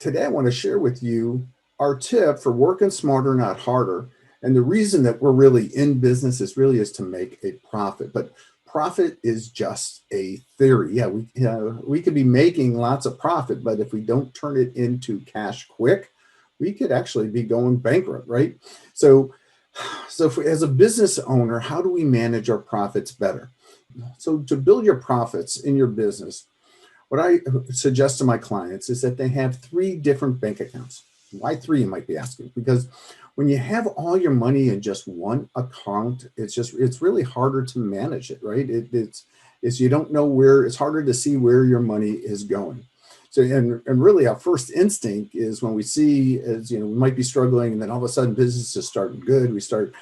today I want to share with you our tip for working smarter, not harder. And the reason that we're really in business is to make a profit. But profit is just a theory. Yeah, we could be making lots of profit, but if we don't turn it into cash quick, we could actually be going bankrupt, right? So, as a business owner, how do we manage our profits better? So, to build your profits in your business, what I suggest to my clients is that they have three different bank accounts. Why three, you might be asking? Because when you have all your money in just one account, it's really harder to manage it, right? It's you don't know where, it's harder to see where your money is going. So and really our first instinct is when we see, as we might be struggling, and then all of a sudden business is starting good. We start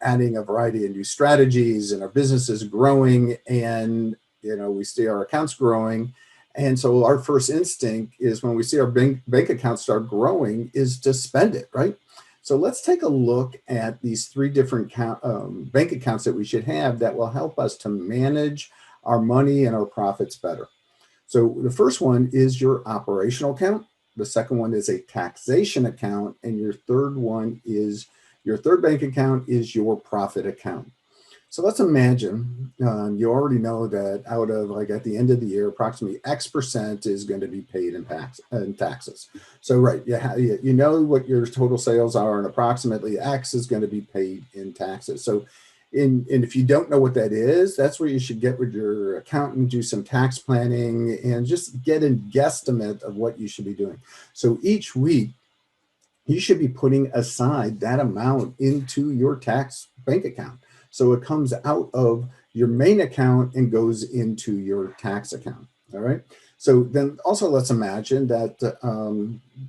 adding a variety of new strategies, and our business is growing, and we see our accounts growing. And so our first instinct is when we see our bank account start growing is to spend it, right? So let's take a look at these three different bank accounts that we should have that will help us to manage our money and our profits better. So the first one is your operational account. The second one is a taxation account. And your third bank account is your profit account. So let's imagine you already know that out of, like, at the end of the year, approximately X percent is going to be paid in taxes. So right, you know what your total sales are, and approximately X is going to be paid in taxes. So and if you don't know what that is, that's where you should get with your accountant, do some tax planning, and just get a guesstimate of what you should be doing. So each week, you should be putting aside that amount into your tax bank account. So it comes out of your main account and goes into your tax account. All right. So then also let's imagine that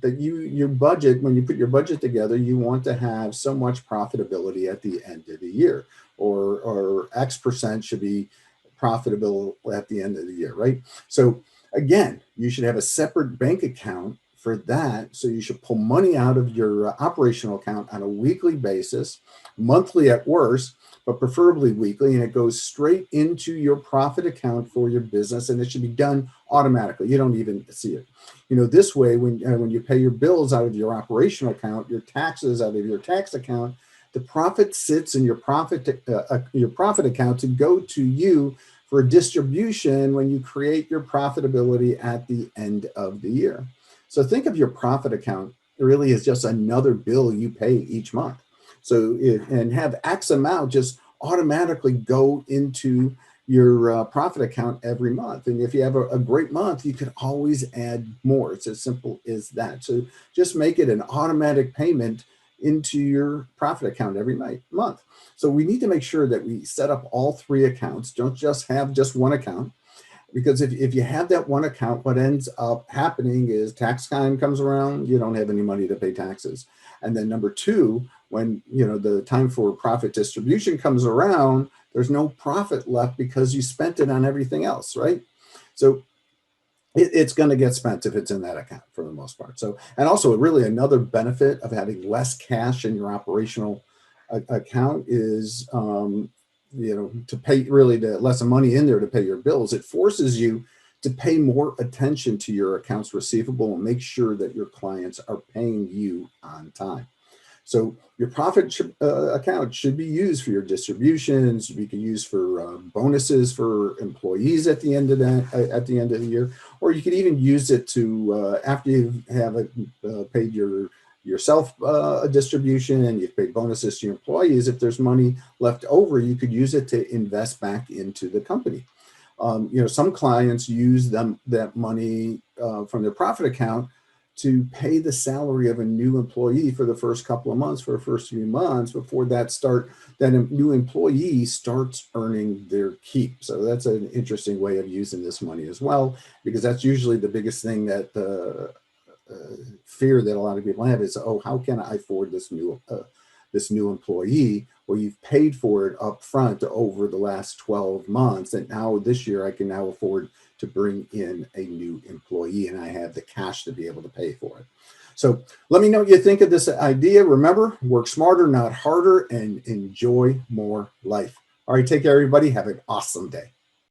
your budget, when you put your budget together, you want to have so much profitability at the end of the year, or X percent should be profitable at the end of the year, right? So again, you should have a separate bank account for that. So you should pull money out of your operational account on a weekly basis, monthly at worst, but preferably weekly, and it goes straight into your profit account for your business, and it should be done automatically. You don't even see it. This way, when you pay your bills out of your operational account, your taxes out of your tax account, the profit sits in your profit account to go to you for a distribution when you create your profitability at the end of the year. So think of your profit account really as just another bill you pay each month. So and have X amount just automatically go into your profit account every month. And if you have a great month, you can always add more. It's as simple as that. So just make it an automatic payment into your profit account every month. So we need to make sure that we set up all three accounts. Don't just have just one account. Because if you have that one account, what ends up happening is tax time comes around, you don't have any money to pay taxes. And then number two, when the time for profit distribution comes around, there's no profit left because you spent it on everything else, right? So it's going to get spent if it's in that account for the most part. So, and also really another benefit of having less cash in your operational account is to pay, really, to less money in there to pay your bills. It forces you to pay more attention to your accounts receivable and make sure that your clients are paying you on time. So your profit account should be used for your distributions. You can use for bonuses for employees at the end of the year, or you could even use it to after you have paid yourself a distribution and you've paid bonuses to your employees. If there's money left over, you could use it to invest back into the company. Some clients use that money from their profit account to pay the salary of a new employee for the first couple of months, for the first few months before that new employee starts earning their keep. So that's an interesting way of using this money as well, because that's usually the biggest thing that fear that a lot of people have is, oh, how can I afford this new employee? Well, you've paid for it up front over the last 12 months, and now this year I can now afford to bring in a new employee, and I have the cash to be able to pay for it. So let me know what you think of this idea. Remember, work smarter, not harder, and enjoy more life. All right, take care, everybody. Have an awesome day.